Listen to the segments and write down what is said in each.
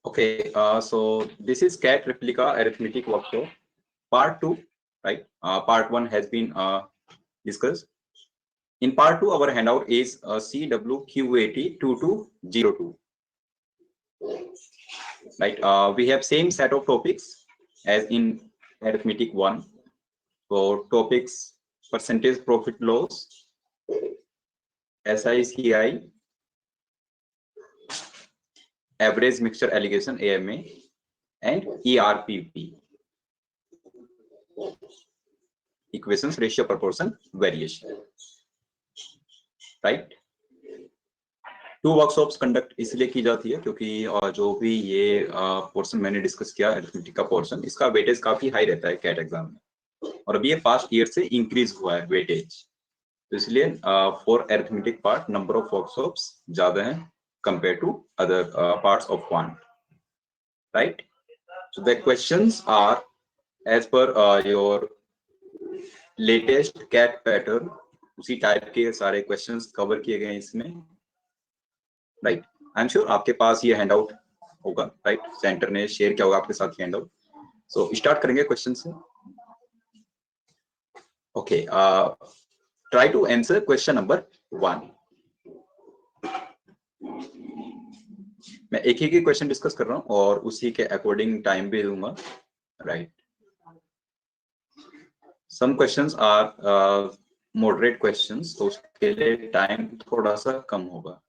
Okay, so this is CAT replica arithmetic workflow part 2, right? Part 1 has been discussed. In part 2, our handout is CWQAT2202. Right, we have same set of topics as in arithmetic 1. So topics: percentage profit loss, SICI, average mixture allocation AMA, and ERPP, equations, ratio, proportion, variation. Right, 2 workshops conduct इसलिए की जाती है क्योंकि जो भी ये portion मैंने discuss किया अरिथमेटिक का पोर्शन, इसका वेटेज काफी हाई रहता है कैट एग्जाम में, और अभी ये पास्ट ईयर से इंक्रीज हुआ है वेटेज, तो इसलिए for arithmetic part number of workshops ज्यादा है compare to other parts of one, right. So the questions are as per your latest CAT pattern, उसी टाइप के सारे क्वेश्चंस कवर किए गए इसमें, राइट. आई एम श्योर आपके पास ये हैंडआउट होगा, राइट. सेंटर ने शेयर किया होगा आपके साथ हैंडआउट. सो स्टार्ट करेंगे क्वेश्चन से. Okay, try to answer question number 1. मैं एक ही क्वेश्चन डिस्कस कर रहा हूं और उसी के अकॉर्डिंग टाइम भी दूंगा, right. Some questions are moderate questions, तो उसके लिए टाइम थोड़ा सा कम होगा.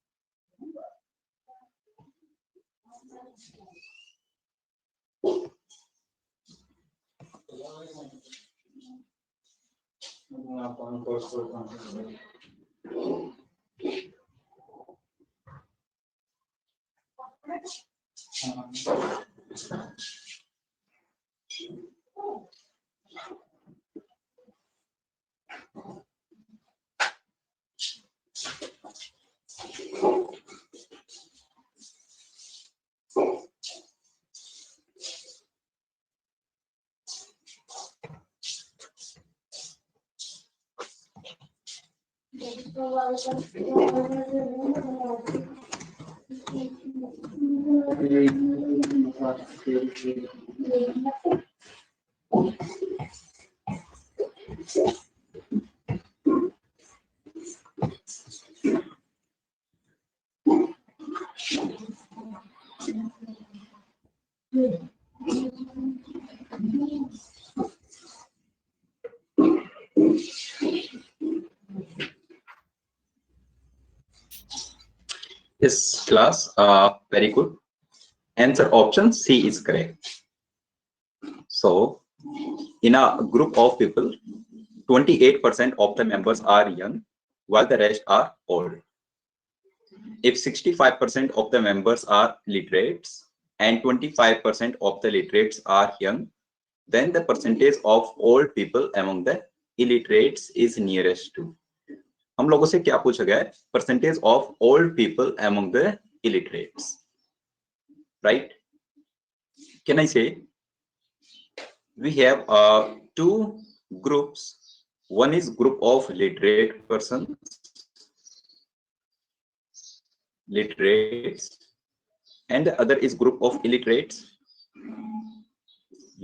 Yes, class, very good. Answer option C is correct. So, in a group of people, 28% of the members are young, while the rest are old. If 65% of the members are literates and 25% of the literates are young, then the percentage of old people among the illiterates is nearest to. हम लोगों से क्या पूछा गया है? Percentage of old people among the illiterates, right? Can I say we have 2 groups. One is group of literate persons, literates, and the other is group of illiterates,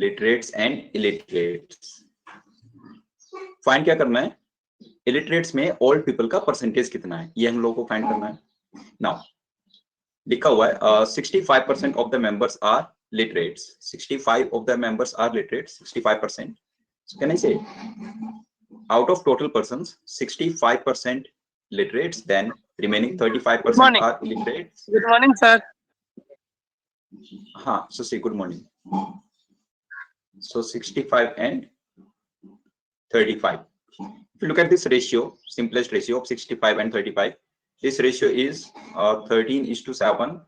literates and illiterates. Find क्या करना है? Illiterates में old people का percentage कितना है, ये हम लोगों को फाइंड करना है. नाउ लिखा हुआ है 65% of the members are literates. 65 of the members are literates. 65%. So can I say out of total persons, 65% literates, then remaining 35% are illiterates. Good morning, sir. हाँ, so say good morning. So 65 and 35. If you look at this ratio, simplest ratio of 65 and 35, this ratio is 13:7.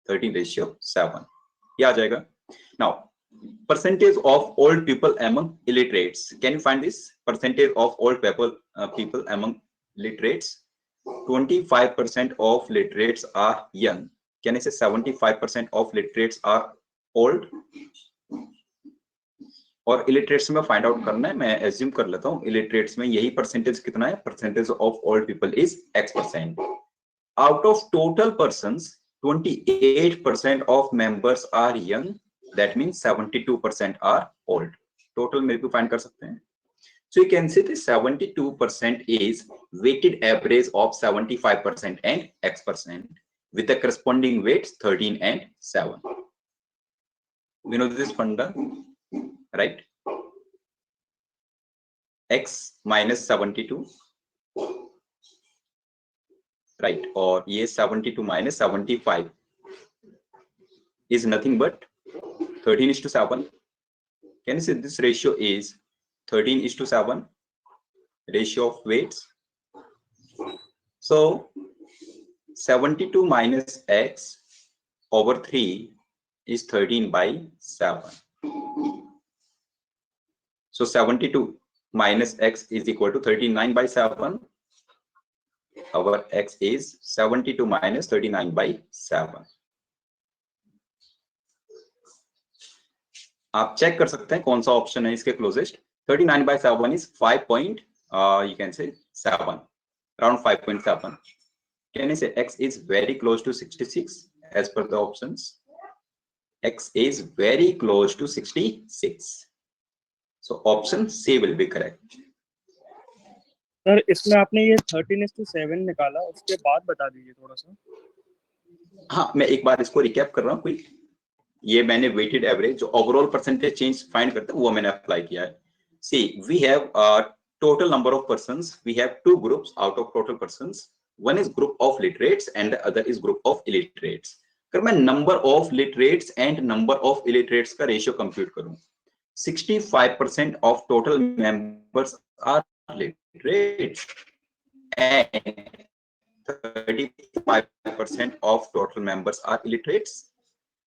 13 ratio 7. ये आ जाएगा. Now, percentage of old people among illiterates. Can you find this percentage of old people among literates? 25% of literates are young, can I से 75% of literates are old, और illiterates में find out करना है, मैं assume कर लेता हूँ illiterates में यही परसेंटेज कितना है, percentage of old people is X%. Out of total persons 28% of members are young, that means 72% are old. Total में भी फाइंड कर सकते हैं. So you can say the 72% is weighted average of 75% and X% with the corresponding weights 13 and 7. We know this funda, right? X minus 72, right? और ये 72 minus 75 is nothing but 13:7. Can you say this ratio is 13:7 ratio of weights? So 72 minus X over 3 is 13/7. So 72 minus X is equal to 39/7. Our X is 72 minus 39/7. आप check कर सकते हैं कौन सा option है इसके closest. 39/7 is 5. You can say 7, around 5.7. Can I say X is very close to 66 as per the options? X is very close to 66. So option C will be correct. Sir इसमें आपने ये 13:7 निकाला, उसके बाद बता दीजिए थोड़ा सा. हाँ, मैं एक बार इसको रिकैप कर रहा हूँ क्विक. ये मैंने वेटेड एवरेज जो ओवरऑल परसेंटेज चेंज फाइंड करते हैं वो मैंने अप्लाई किया है. See we have total number of persons. We have two groups out of total persons. One is group of literates and the other is group of illiterates. अगर मैं number of literates and number of illiterates का ratio compute करूं, 65% of total members are literates and 35% of total members are illiterates.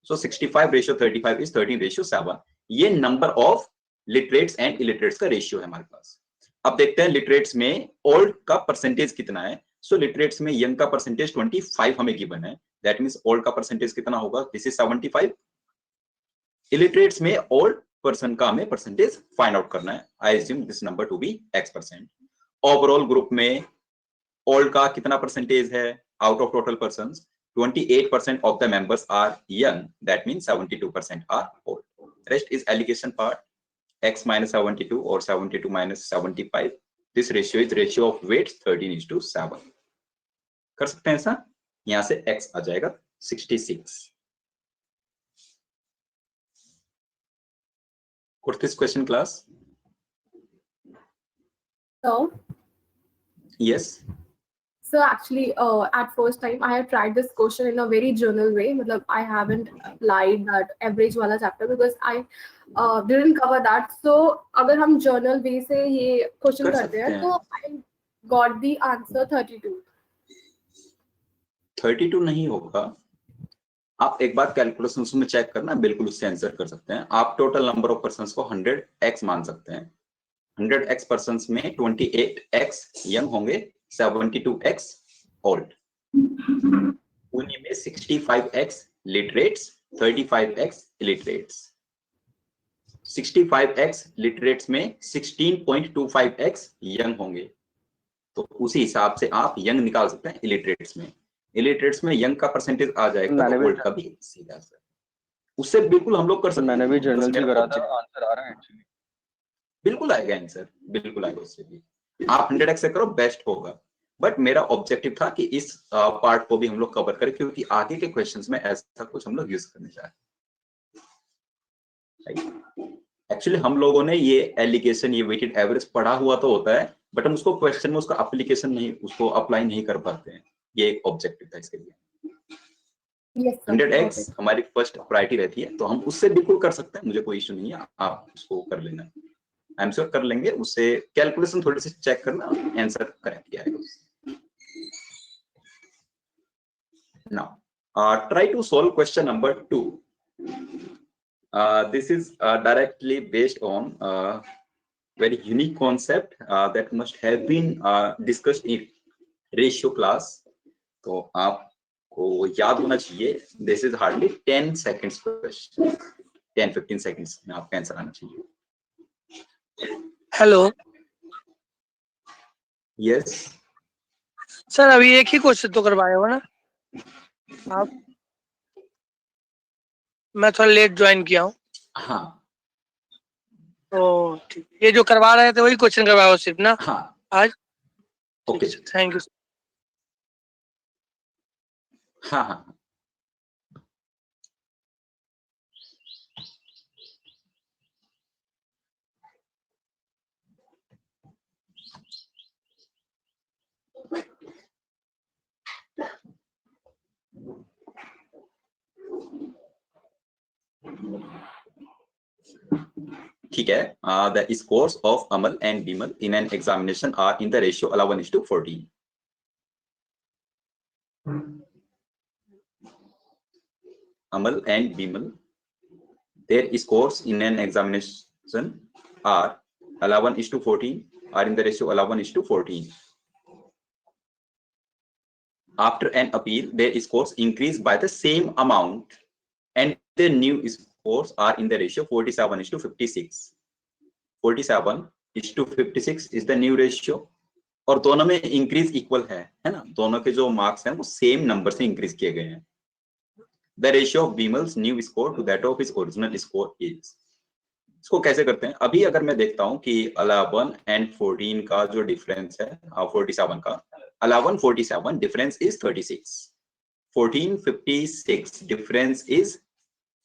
So 65 ratio 35 is 13:7. ये number of literates and illiterates का ratio है हमारे पास. अब देखते हैं लिटरेट्स में ओल्ड का परसेंटेज कितना है. सो लिटरेट्स में यंग का परसेंटेज 25 हमें गिवन है. दैट मींस ओल्ड का परसेंटेज कितना होगा, दिस इज 75. इलिटरेट्स में ओल्ड पर्सन का हमें परसेंटेज फाइंड आउट करना है. I assume this number to be X%. Overall group में ओल्ड का कितना परसेंटेज है out of total persons, 28% of the members are young, that means 72% are old. Rest is alligation part. X minus 72 or 72 minus 75. This ratio is ratio of weights 13:7. कर सकते हैं ऐसा. यहां से X आ जाएगा 66. Got this question, class? So Yes. So actually, at first time I have tried this question in a very journal way. मतलब I haven't applied that average वाला chapter because I didn't cover that. So अगर हम journal way से ये question करते हैं तो I got the answer 32. 32 नहीं होगा. आप एक बार कैलकुलेशन में चेक करना, बिल्कुल उससे आंसर कर सकते हैं. आप टोटल नंबर ऑफ पर्सन्स को 100x मान सकते हैं. 100x पर्सन्स में 28x यंग होंगे, 72x ओल्ड. उन्हीं में 65x literates, 35x illiterates. 65x literates में 16.25x यंग होंगे. तो उसी हिसाब से आप यंग निकाल सकते हैं इलिटरेट्स में. इलिटरेट्स में यंग का परसेंटेज आ जाएगा तो ओल्ड का भी सीधा सा. उससे बिल्कुल हम लोग कर सकते हैं. मैंने भी जर्नल से करा था, आंसर आ रहा है एक्चुअली. बिल्कुल आएगा आंसर, बिल्कुल आएगा. उससे भी आप 100x से करो, बेस्ट होगा. बट मेरा ऑब्जेक्टिव था कि इस पार्ट को भी हम लोग कवर करें क्योंकि आगे के क्वेश्चंस में ऐसा कुछ हम लोग यूज करने जा रहे हैं. एक्चुअली हम लोगों ने ये एलिगेशन, ये वेटेड एवरेज पढ़ा हुआ तो होता है, बट हम उसको क्वेश्चन में उसका एप्लीकेशन नहीं, उसको अप्लाई नहीं कर पाते हैं. ये एक ऑब्जेक्टिव था इसके लिए. 100x हमारी फर्स्ट प्रायोरिटी रहती है, तो हम उससे बिल्कुल कर सकते हैं, मुझे कोई इश्यू नहीं है. आप उसको कर लेना, आई एम श्योर कर लेंगे. उससे कैलकुलेशन थोड़ी सी चेक करना, आंसर करेक्ट आएगा. Now try to solve question number 2. This is directly based on very unique concept that must have been discussed in ratio class. तो आपको आपको याद होना चाहिए, this is hardly 10 seconds question, 10-15 seconds में आपका आंसर आना चाहिए। हेलो यस सर, अभी एक ही क्वेश्चन तो करवाए हो ना आप? मैं थोड़ा लेट ज्वाइन किया हूँ। हाँ तो ठीक, ये जो करवा रहे थे वही क्वेश्चन करवाए हो सिर्फ ना हाँ आज? Okay thank you. हाँ हाँ ठीक है। The scores of Amal and Bimal in an examination are in the ratio 11:14. Amal and Bimal, their scores in an examination are 11:14, are in the ratio 11:14. After an appeal, their scores increase by the same amount, and their new scores are in the ratio 47:56. 47:56 is the new ratio, और दोनों में increase equal है ना, दोनों के जो marks हैं वो सेम नंबर से इंक्रीज किए गए हैं। The ratio of Bimal's new score to that of his original score is, इसको कैसे करते हैं? अभी अगर मैं देखता हूं कि 11 and 14 का जो डिफरेंस है 47 का, 11:47 डिफरेंस इज 36, 14:56 डिफरेंस इज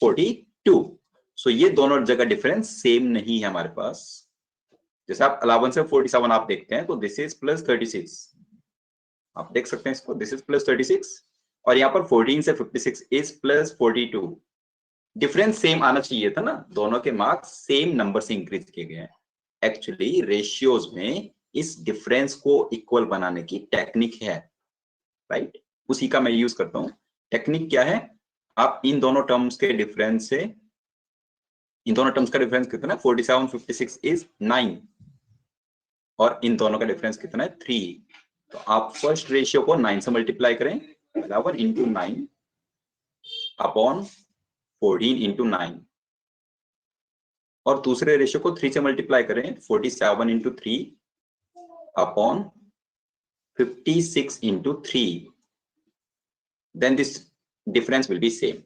42। सो ये दोनों जगह डिफरेंस सेम नहीं है हमारे पास। जैसे आप 11 से 47 आप देखते हैं तो दिस इज +36, आप देख सकते हैं इसको, दिस इज +36, और यहाँ पर 14 से 56 इज +42। डिफरेंस सेम आना चाहिए था ना, दोनों के मार्क्स सेम नंबर से इंक्रीज किए गए हैं। एक्चुअली रेशियोज में इस डिफरेंस को इक्वल बनाने की टेक्निक है, राइट? उसी का मैं यूज करता हूं। टेक्निक क्या है? आप इन दोनों टर्म्स के डिफरेंस से, इन दोनों टर्म्स का डिफरेंस कितना है? 47:56 इज 9, और इन दोनों का डिफरेंस कितना है? 3। तो आप फर्स्ट रेशियो को 9 से मल्टीप्लाई करें, 11 into 9 अपॉन 14 into 9, और दूसरे रेशियो को 3 से मल्टीप्लाई करें, 47 into 3 upon 56 into 3, then this difference will be same.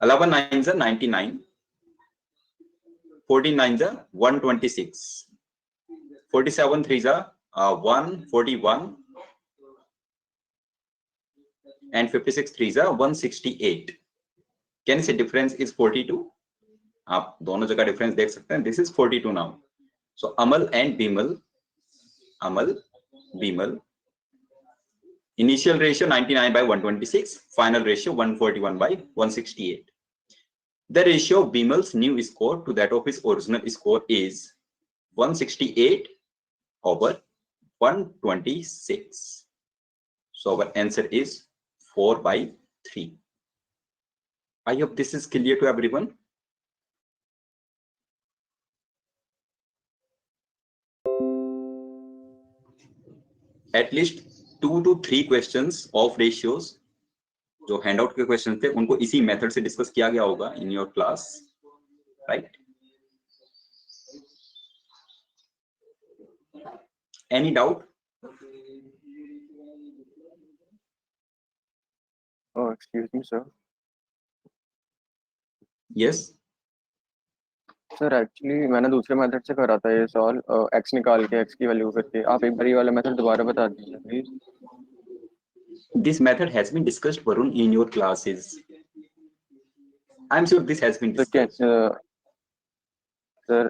11 9s are 99, 14 9s are 126, 47 3s are 141, and 56 3s are 168. Can you say difference is 42? आप दोनों जगह डिफरेंस देख सकते हैं, this is 42 now. So Amal and Bimal, initial ratio 99/126, final ratio 141/168. The ratio of Bimal's new score to that of his original score is 168/126. So our answer is 4/3. I hope this is clear to everyone. At least 2 to 3 questions of ratios जो handout के question थे उनको इसी method से discuss किया गया होगा in your class, right? Any doubt? Oh, excuse me, sir. Yes sir actually मैंने दूसरे मेथड से करा था ये सॉल्व, x निकाल के x की वैल्यू करके। आप एक बार ये वाला मेथड दोबारा बता दीजिए please. this method has been discussed Varun in your classes. I'm sure this has been discussed. Sir,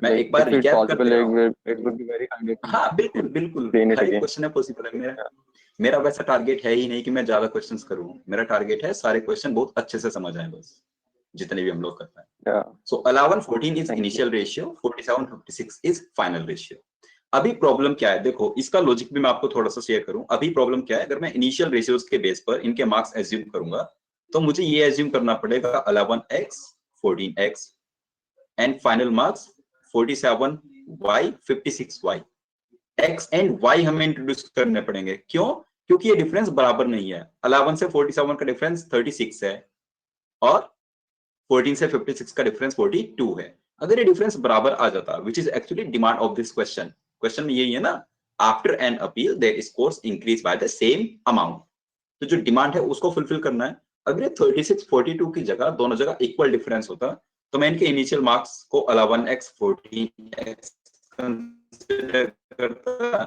मैं like, एक बार if it's recap कर possible, दे रहा हूँ। it would be very kind of you. हाँ बिल्कुल बिल्कुल, Explain it हर एक again. Question है पॉसिबल है। मेरा वैसा टारगेट है ही नहीं कि मैं ज्यादा क्वेश्चंस करूं, मेरा टारगेट है सारे क्वेश्चन बहुत अच्छे से समझ आए, बस जितने भी हम लोग करते हैं। Yeah. So 11:14 is Thank you. initial ratio, 47:56 is final ratio. अभी प्रॉब्लम क्या है देखो, इसका लॉजिक भी मैं आपको थोड़ा सा शेयर करूं। अभी प्रॉब्लम क्या है, अगर मैं इनिशियल रेशियोज के बेस पर इनके मार्क्स एज्यूम करूंगा तो मुझे ये एज्यूम करना पड़ेगा 11x 14x and final marks 47y 56y। x and y हमें इंट्रोड्यूस करने पड़ेंगे। क्यों? क्योंकि ये डिफरेंस बराबर नहीं है। 11 से 47 का डिफरेंस 36 है और 14 से 56 का डिफरेंस 42 है। अगर ये डिफरेंस बराबर आ जाता, which is actually demand of this question, question में यही है ना, after an appeal their scores increase by the same amount. तो जो डिमांड है उसको फुलफिल करना है। अगर 36 42 की जगह दोनों जगह इक्वल डिफरेंस होता तो मैं इनके इनिशियल मार्क्स को 11x 14x कंसीडर करता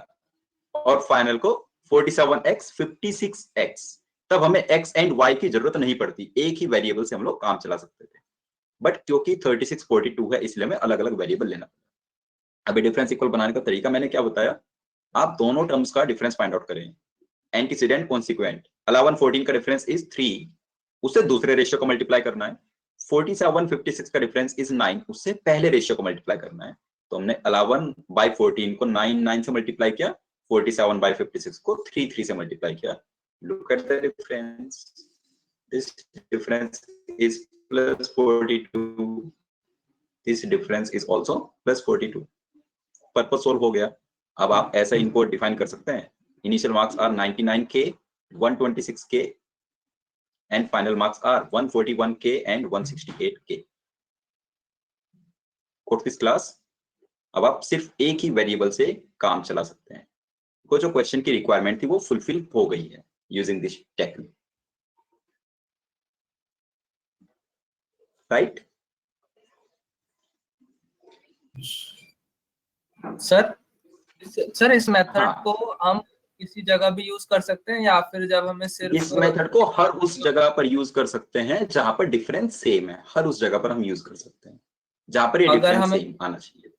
और फाइनल को 47x 56x, तब हमें x एंड y की जरूरत नहीं पड़ती, एक ही वेरिएबल से हम लोग काम चला सकते थे। बट क्योंकि 36 42 है इसलिए हमें अलग अलग वेरिएबल लेना पड़ा। अभी डिफरेंस इक्वल बनाने का तरीका मैंने क्या बताया, आप दोनों टर्म्स का डिफरेंस फाइंड आउट करें, एंटीसीडेंट कॉन्सिक्वेंट। 11 14 का डिफरेंस इज 3, उससे दूसरे रेशियो को मल्टीप्लाई करना है। 47 56 का डिफरेंस इज 9, उससे पहले रेशियो को मल्टीप्लाई करना है। तो हमने 11 बाय 14 को 9 से मल्टीप्लाई किया, 47 बाय 56 को 3 से मल्टीप्लाई किया। Look at the difference, this difference is plus 42, this difference is also plus 42। Purpose solve हो गया। अब आप ऐसा इनको डिफाइन कर सकते हैं, initial marks are 99k 126k and final marks are 141k and 168k. Quote this class. अब आप सिर्फ एक ही वेरिएबल से काम चला सकते हैं। वो जो क्वेश्चन की रिक्वायरमेंट थी वो फुलफिल हो गई है using this technique, right? Sir इस मेथड हाँ। को हम किसी जगह भी यूज कर सकते हैं या फिर जब हमें सिर्फ इस मेथड को हर उस जगह पर यूज कर सकते हैं जहां पर डिफरेंस सेम है, हर उस जगह पर हम यूज कर सकते हैं जहां पर ये डिफरेंस सेम आना चाहिए।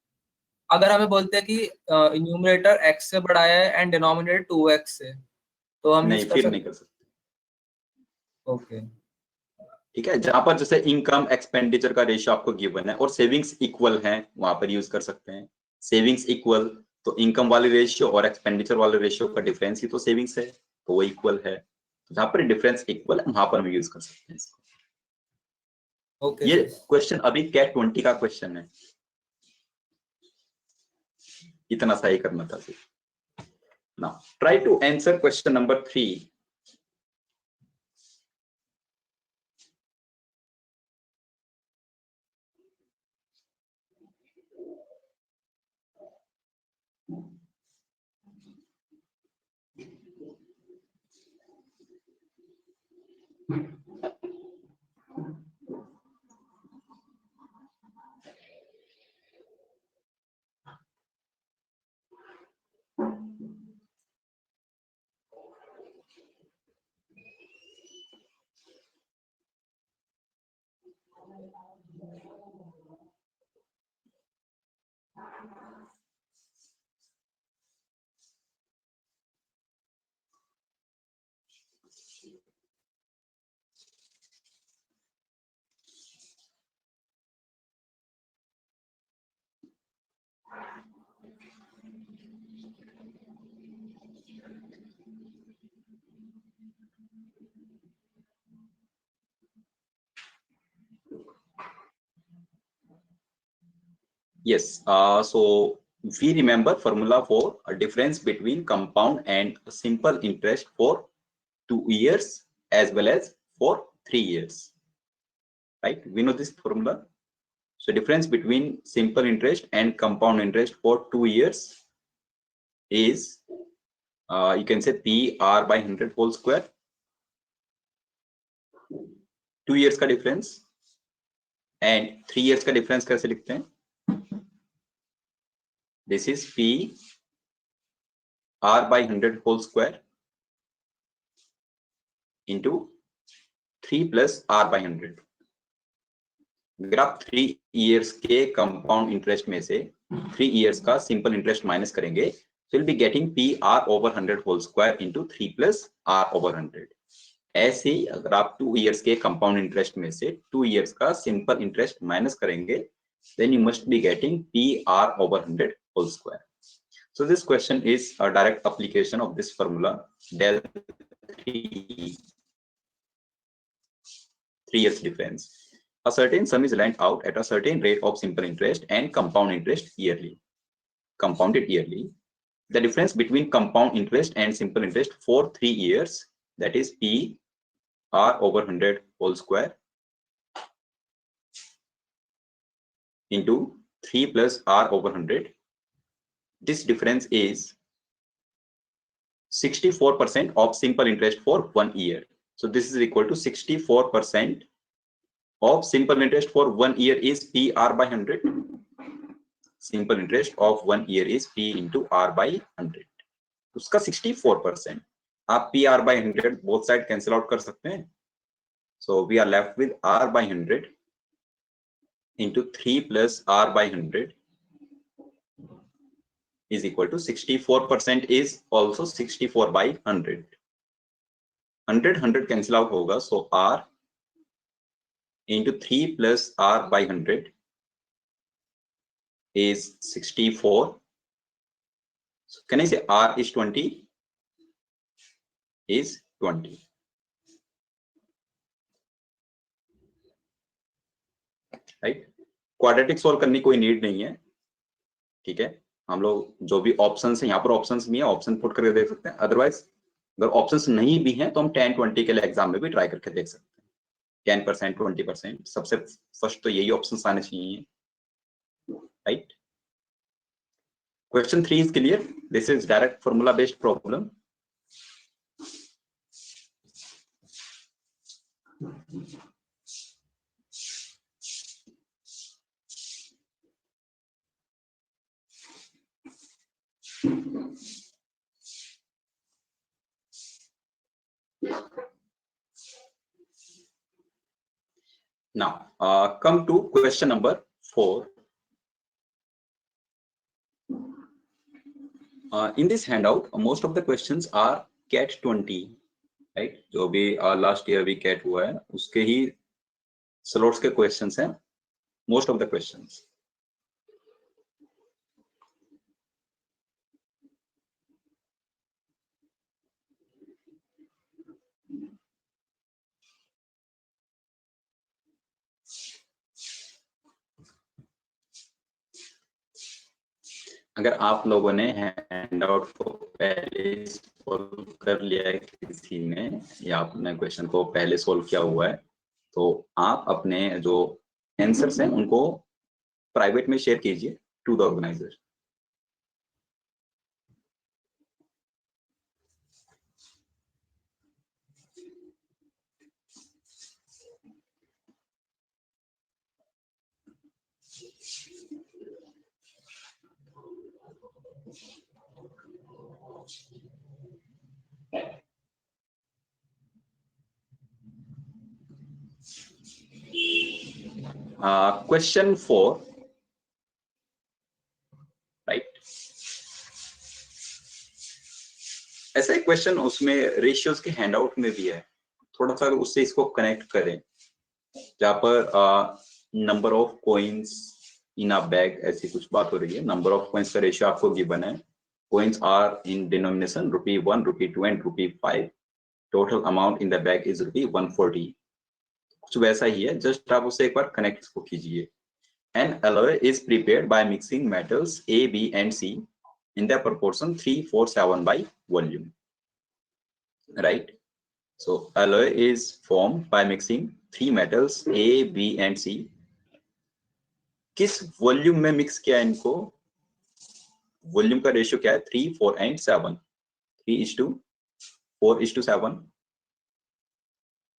अगर हमें बोलते हैं कि न्यूमरेटर x से बड़ा है एंड डिनोमिनेटर 2x से, तो हम नहीं, फिर नहीं कर सकते। ओके, ठीक है, जहां पर जैसे इनकम एक्सपेंडिचर का रेशियो आपको गिवन है और सेविंग्स इक्वल है, वहां पर यूज कर सकते हैं। सेविंग्स इक्वल तो इनकम वाले रेशियो और एक्सपेंडिचर वाले रेशियो का डिफरेंस ही तो सेविंग्स है, तो वो इक्वल है। जहां पर डिफरेंस इक्वल है वहां पर हम यूज कर सकते हैं इसको। ओके ये क्वेश्चन अभी कैट 20 का क्वेश्चन है, इतना सही करना था सिर्फ। Now try to answer question number 3। Yes, so we remember formula for a difference between compound and simple interest for 2 years as well as for 3 years, right? We know this formula. So difference between simple interest and compound interest for 2 years is you can say PR by 100 whole square, 2 years का difference, and 3 years का difference कैसे लिखते हैं? This is P R by 100 whole square into 3 plus R by 100. अगर आप 3 years के compound interest में से 3 years का simple interest minus करेंगे, so you'll be getting PR over 100 whole square into 3 plus R over 100. ऐसे ही अगर आप 2 years के compound interest में से 2 years का simple interest minus करेंगे, then you must be getting PR over 100 whole square. So this question is a direct application of this formula, del 3 years difference. A certain sum is lent out at a certain rate of simple interest and compound interest yearly, compounded yearly. the difference between compound interest and simple interest for 3 years, that is P R over 100 whole square into 3 plus R over 100. This difference is 64% of simple interest for 1 year. So this is equal to 64% of simple interest for 1 year is PR by 100. Simple interest of 1 year is P into R by 100. उसका 64%. आप PR by 100 both side cancel out कर सकते हैं. So we are left with R by 100 into 3 plus R by 100 is equal to 64% is also 64 by 100. 100 cancel out होगा, so R into 3 plus R by 100 is 64. So can I say R is 20? Is 20. Right? Quadratic solve करने की कोई need नहीं है, ठीक है. हम लोग जो भी ऑप्शंस है, यहाँ पर ऑप्शंस भी है, ऑप्शन पुट करके देख सकते हैं. अदरवाइज अगर ऑप्शंस नहीं भी हैं तो हम 10-20 के लिए एग्जाम में भी ट्राई करके देख सकते हैं. 10%, 20%, सबसे फर्स्ट तो यही ऑप्शंस आने चाहिए. Right. Question 3 is clear. This is direct formula based problem. Now, come to question number 4. In this handout, most of the questions are CAT 20, right? जो भी last year भी CAT हुआ है, उसके ही slots के questions हैं. Most of the questions. अगर आप लोगों ने हैंडआउट को पहले सॉल्व कर लिया है किसी ने, या आपने क्वेश्चन को पहले सॉल्व किया हुआ है, तो आप अपने जो आंसर्स हैं उनको प्राइवेट में शेयर कीजिए to the organiser. Question 4, right? ऐसा एक क्वेश्चन उसमें रेशियोज के हैंडआउट में भी है. थोड़ा सा उससे इसको कनेक्ट करें, जहां पर number of coins in a bag ऐसी कुछ बात हो रही है. नंबर ऑफ कॉइन्स का रेशियो आपको गिवन है. Coins are in denomination ₹1, ₹2 and ₹5. Total amount in the bag is ₹140. कुछ वैसा ही है, जस्ट आप उसे एक बार कनेक्ट को कीजिए. An alloy is prepared by mixing metals A, B and C in the proportion 3:4:7 by volume. Right? So alloy is formed by mixing 3 metals A, B and C. किस volume में mix किया है इनको? Volume का ratio क्या है? 3, 4 and 7. 3:4:7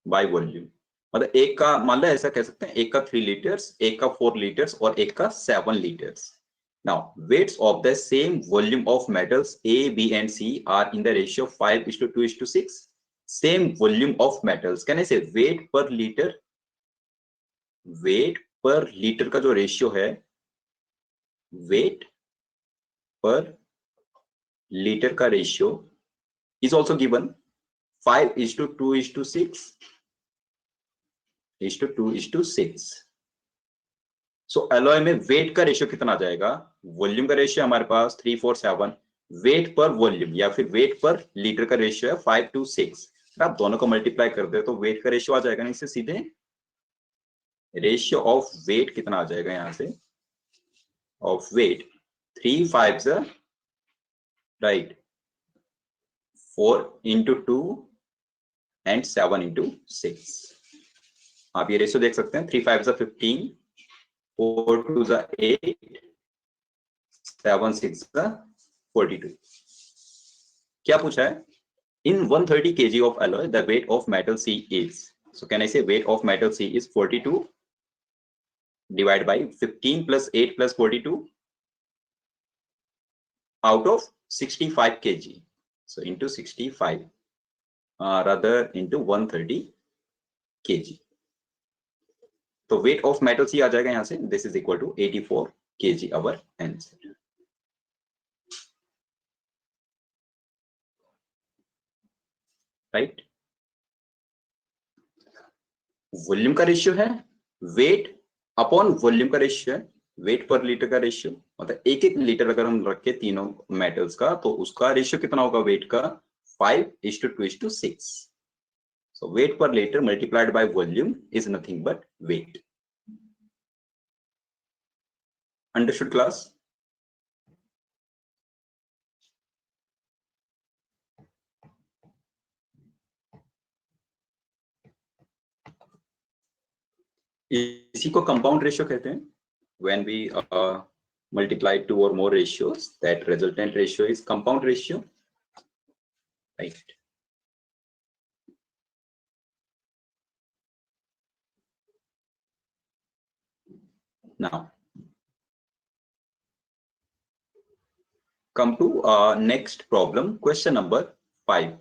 by volume. मतलब एक का, मान लो ऐसा कह सकते हैं, एक का 3 लीटर्स, एक का 4 लीटर्स और एक का 7 litres. Now weights of the same volume of metals A, B and C are in the ratio 5:2:6. Same volume of metals, can I say weight per litre. Wait per litre का जो ratio है, wait per litre का ratio is also given 5:2:6. 2:6. So alloy में wait का ratio कितना आ जाएगा? Volume का ratio हमारे पास 3:4:7, वेट पर वॉल्यूम या फिर वेट पर लीटर का रेशियो है 5:6. आप दोनों को मल्टीप्लाई कर दे तो वेट का रेशियो आ जाएगा. नहीं से सीधे रेशियो ऑफ वेट कितना आ जाएगा? यहां से of weight 3 5 right? 4 into 2 and 7 into 6. आप ये रेशियो देख सकते हैं, 3 5 is 15, 4 2 is 8, 7 6 is 42. क्या पूछा है? In 130 kg of alloy, the weight of metal C is. So can I say weight of metal C is 42 divided by 15 plus 8 plus 42 out of 65 kg. So into 65 rather into 130 kg. तो weight of metal C आ जाएगा यहाँ से. This is equal to 84 kg. Our answer. Right? Volume का ratio है, weight upon volume का ratio है, wait per litre का ratio, मतलब एक एक लीटर अगर हम रखे तीनों मेटल्स का तो उसका रेशियो कितना होगा वेट का? 5:2:6. So weight per litre multiplied by volume is nothing but weight. Understood class? इसी को कंपाउंड रेशियो कहते हैं. When we multiply 2 or more ratios, that resultant ratio is compound ratio, right? Now come to next problem, question number 5.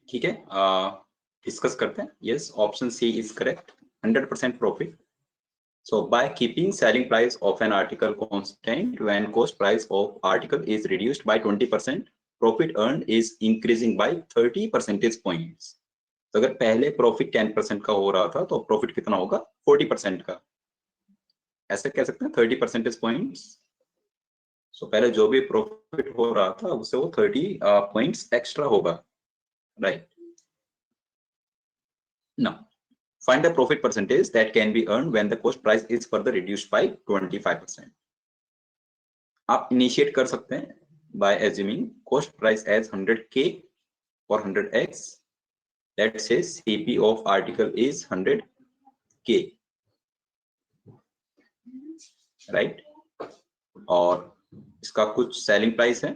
ठीक है, discuss करते हैं. Yes, option C is correct. 100% profit. So by keeping selling price of an article constant when cost price of article is reduced by 20%, profit earned is increasing by 30 percentage points. तो अगर पहले profit 10% का हो रहा था तो profit कितना होगा? 40% का. ऐसे कह सकते हैं 30 percentage points. So पहले जो भी प्रॉफिट हो रहा था उससे वो 30 points एक्स्ट्रा होगा, right? Now find the profit percentage that can be earned when the cost price is further reduced by 25%. आप initiate कर सकते हैं by assuming cost price as 100K or 100X. Let's say CP of article is 100 K, right. और इसका कुछ selling price है,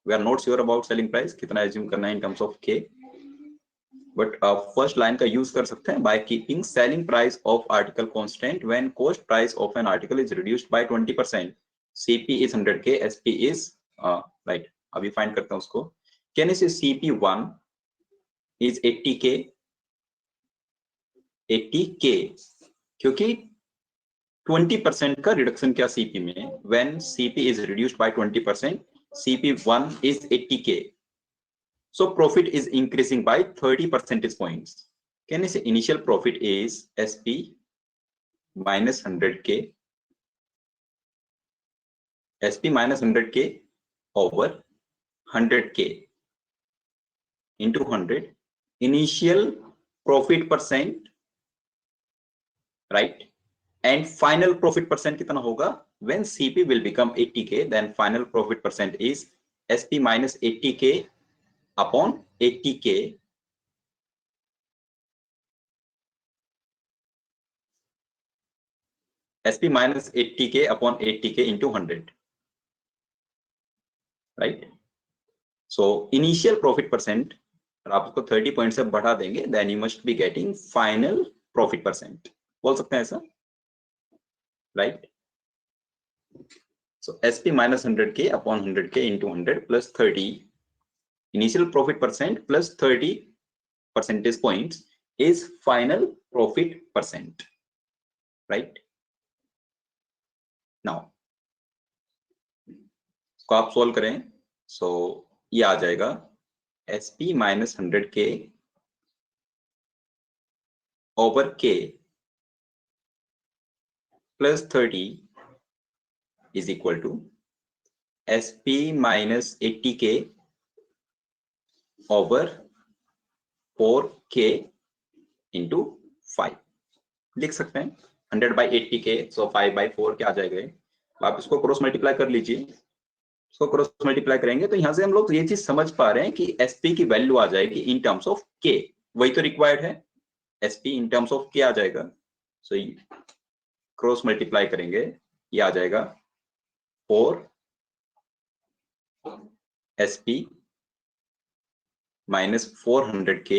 we are not sure about selling price कितना assume करना है in terms of K, but first line का use कर सकते हैं, by keeping selling price of article constant when cost price of an article is reduced by 20%, CP is 100K, SP is right. अभी find करते हैं उसको। Can you से CP1 is 80K, 80K, क्योंकि 20% का रिडक्शन क्या CP में, when CP is reduced by 20%, CP1 is 80K, so profit is increasing by 30 percentage points. Can you say initial profit is SP minus 100K, SP minus 100K over 100K into 100, initial profit percent, right? And final profit percent कितना होगा? When CP will become 80K, then final profit percent is SP minus 80K upon 80K SP minus 80K upon 80K into 100, right? So initial profit percent आप उसको 30 point से बढ़ा देंगे, then you must be getting final profit percent, बोल सकते हैं ऐसा, right? So SP minus 100K upon 100K into 100 plus 30, initial profit percent plus 30 percentage points is final profit percent, right? Now इसको आप सोल्व करें, so ये आ जाएगा SP minus 100K over K plus 30 is equal to SP minus 80K over 4K into 5 लिख सकते हैं। 100 by 80K, so 5 by 4 क्या आ जाएगा? आप इसको क्रॉस मल्टीप्लाई कर लीजिए, इसको क्रॉस मल्टीप्लाई करेंगे तो यहां से हम लोग ये चीज समझ पा रहे हैं कि SP की वैल्यू आ जाएगी इन टर्म्स ऑफ K, वही तो रिक्वायर्ड है, SP in terms of K आ जाएगा। सो क्रॉस मल्टीप्लाई करेंगे, ये आ जाएगा 4 SP minus 400K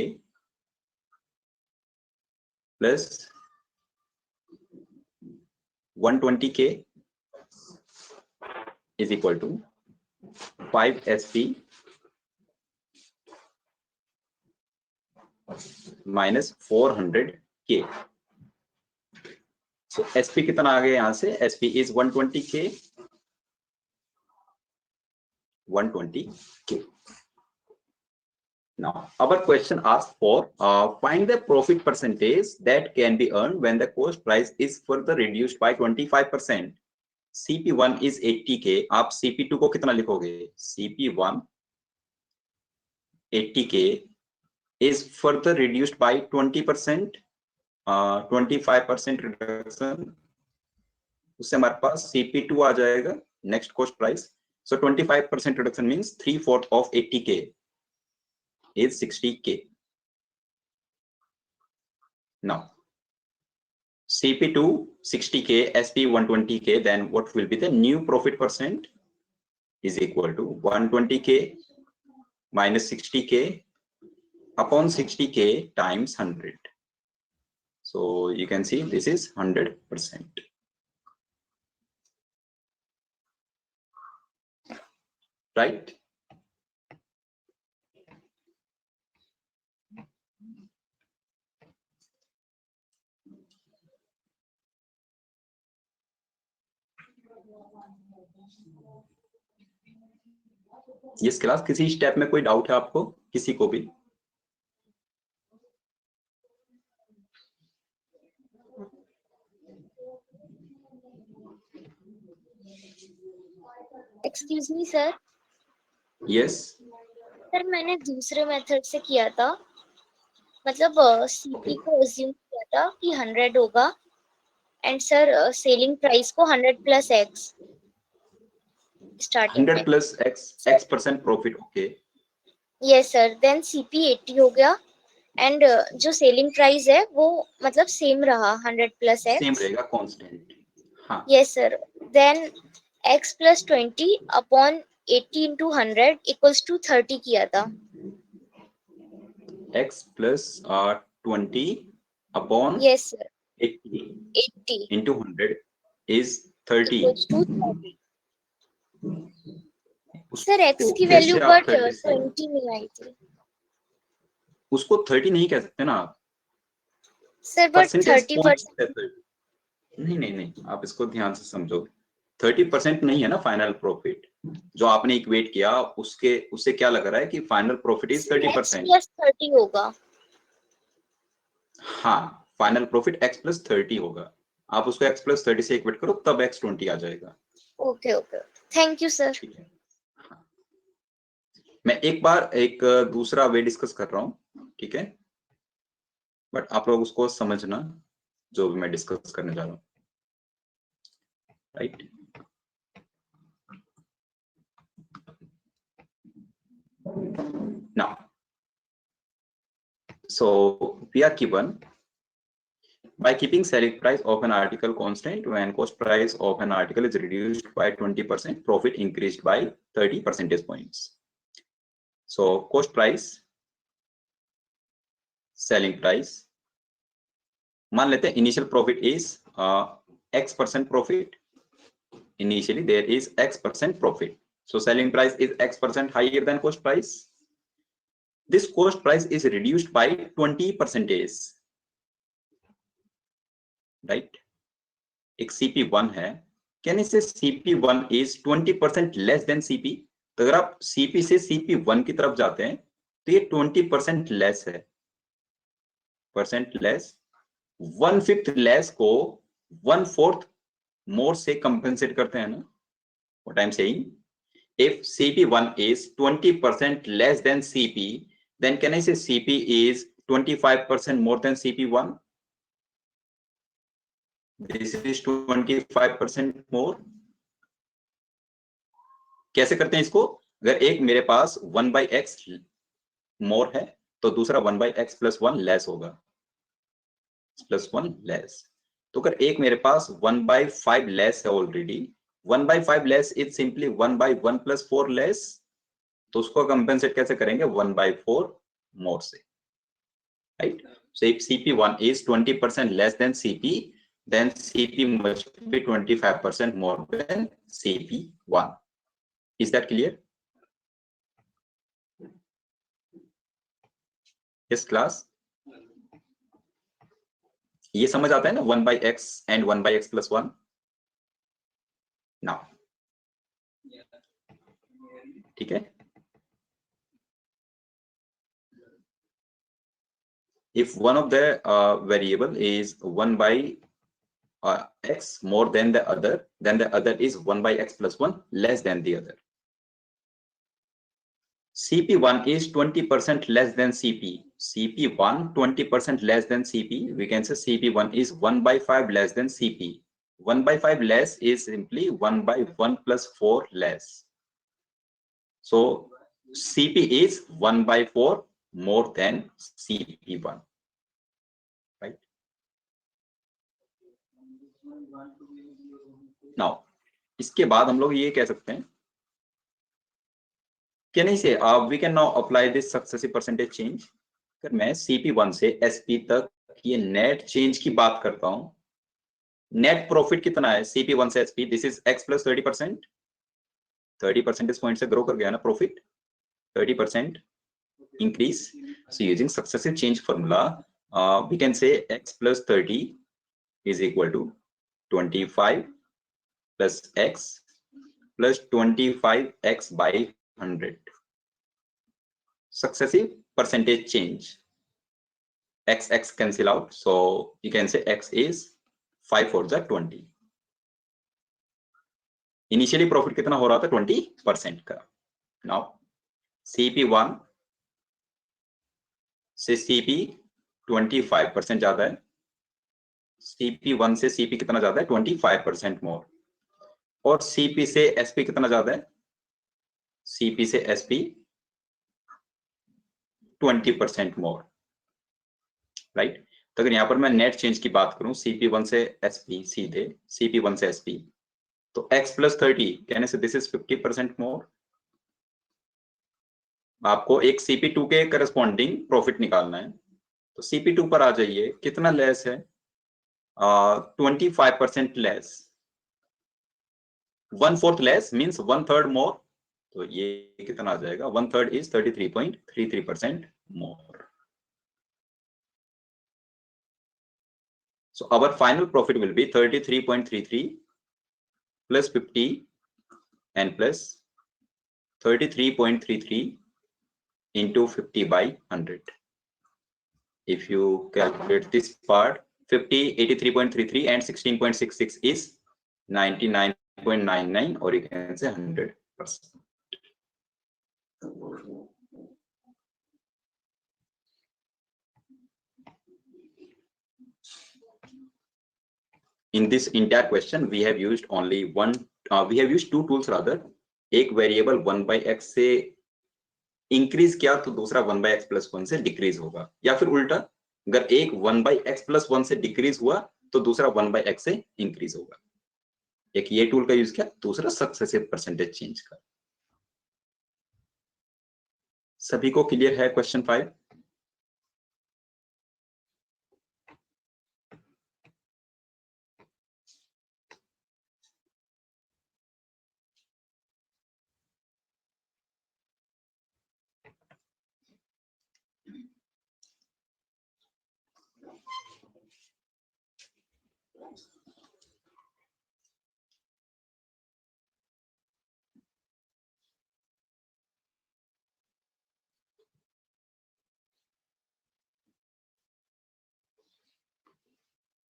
plus 120K is equal to 5 SP minus 400K. So SP कितना आ गया यहाँ से? SP is 120K, 120K. Now, our question asks for find the profit percentage that can be earned when the cost price is further reduced by 25%. CP1 is 80K. आप CP2 को कितना लिखोगे? CP1 80K is further reduced by 20%, 25% reduction. उससे हमारे पास CP2 आ जाएगा, next cost price. So 25% reduction means 3/4 of 80K is 60K. Now, CP2 60K, SP 120K, then what will be the new profit percent? Is equal to 120K minus 60K upon 60K times 100. So you can see this is 100%. Right? इस class किसी step में कोई doubt है आपको, किसी को भी? Excuse me sir. Yes sir मैंने दूसरे मेथड से किया था, मतलब सीपी को अज्यूम किया था कि 100 होगा एंड सर सेलिंग प्राइस को 100 plus x starting 100 plus X% profit, okay. Yes sir, then CP 80 हो गया एंड जो सेलिंग प्राइस है वो मतलब सेम रहा 100 प्लस सेम एक्स. रहेगा, कांस्टेंट. हाँ, yes sir. Then x plus 20 upon 80 into 100 equals to 30 किया था. x plus 20 upon yes sir. 80 80 into 100 is 30. Equals to 30. Sir x उसको की कैसे वैल्यू आप बट 30 से, 20 में आई थी. उसको 30 नहीं कह सकते ना आप, सर बट परसेंटेज 30%. पॉइंट. नहीं नहीं नहीं, आप इसको ध्यान से समझो. 30% नहीं है ना फाइनल प्रॉफिट. जो आपने इक्वेट किया उसके उससे क्या लग रहा है कि final profit is x 30%. Plus 30 होगा. हाँ, फाइनल प्रॉफिट x प्लस 30 होगा. आप उसको x प्लस 30 से इक्वेट करो तब x 20 आ जाएगा. Okay okay. Thank you sir. ठीक है. हाँ. मैं एक बार एक दूसरा वे डिस्कस कर रहा हूँ, ठीक है, बट आप लोग उसको समझना जो भी मैं डिस्कस करने जा रहा हूँ. Right. Now, so we are given by keeping selling price of an article constant when cost price of an article is reduced by 20%, profit increased by 30 percentage points. So cost price, selling price. मान लेते हैं initial profit is X% profit. Initially there is X% profit. So selling price is X% higher than cost price. This cost price is reduced by 20%. Right? एक CP1 है. Can I say CP1 is 20% less than CP? तो अगर आप CP से CP1 की तरफ जाते हैं तो ये 20% लेस है. Percent less. 1/5 लेस को 1/4 मोर से कंपेंसेट करते हैं ना. What I'm saying, if CP1 is 20% less than CP, then can I say CP is 25% more than CP1? This is 25% more. कैसे करते हैं इसको? अगर एक मेरे पास 1/x मोर है तो दूसरा 1/x प्लस 1 लेस होगा. Plus 1 less. तो अगर एक मेरे पास 1/5 लेस है already, 1/5 less is simply 1/1 plus 4 less. तो उसको कंपेंसेट कैसे करेंगे? 1/4 मोर से. Right. So if CP1 is 20% less than CP, then CP must be 25% more than CP1. Is that clear? Yes, class. ये समझ आता है ना 1/x and 1/x plus 1? Now, ठीक है. If one of the variable is 1/x more than the other, then the other is 1/x plus 1 less than the other. CP1 is 20% less than CP. CP1 20% less than CP. We can say CP1 is 1/5 less than CP. 1/5 less is simply 1/1 plus 4 less. So CP is 1/4 more than CP1. Right? Now, इसके बाद हम लोग ये कह सकते हैं, can I say we can now apply this successive percentage change. अगर मैं CP1 से SP तक ये नेट चेंज की बात करता हूं, नेट प्रॉफिट कितना है CP1 से SP? This is X plus 30%. 30% point से ग्रो कर गया ना profit. 30% increase. So using successive change formula, we can say X plus 30 is equal to 25 plus X plus 25X by 100. Successive percentage change. X cancel out. So you can say X is 5 for the 20. Initially profit कितना हो रहा था? 20% का. Now CP1 से CP 25% ज्यादा है. CP1 से CP कितना ज्यादा है? 25% मोर. और CP से SP कितना ज्यादा है? CP से SP 20% मोर. राइट। तो अगर यहाँ पर मैं नेट चेंज की बात करूं CP1 से SP सीधे CP1 से SP, तो x + 30 कहने से दिस इज 50% मोर। आपको एक CP2 के करस्पॉन्डिंग प्रॉफिट निकालना है, तो CP2 पर आ जाइए, कितना लेस है? 25% लेस। 1/4 लेस मीन्स 1/3 मोर, तो ये कितना आ जाएगा? 1/3 is 33.33% more. So our final profit will be 33.33 plus 50 and plus 33.33 into 50 by 100. If you calculate this part, 50, 83.33 and 16.66 is 99.99, or you can say 100%. In this entire question, we have used only we have used two tools rather. एक variable 1/x से increase किया तो दूसरा 1/x + 1 से decrease होगा, या फिर उल्टा, अगर एक 1/x + 1 से डिक्रीज हुआ तो दूसरा 1/x से इंक्रीज होगा। एक ये टूल का यूज किया, दूसरा सक्सेसिव परसेंटेज चेंज का। सभी को क्लियर है क्वेश्चन 5?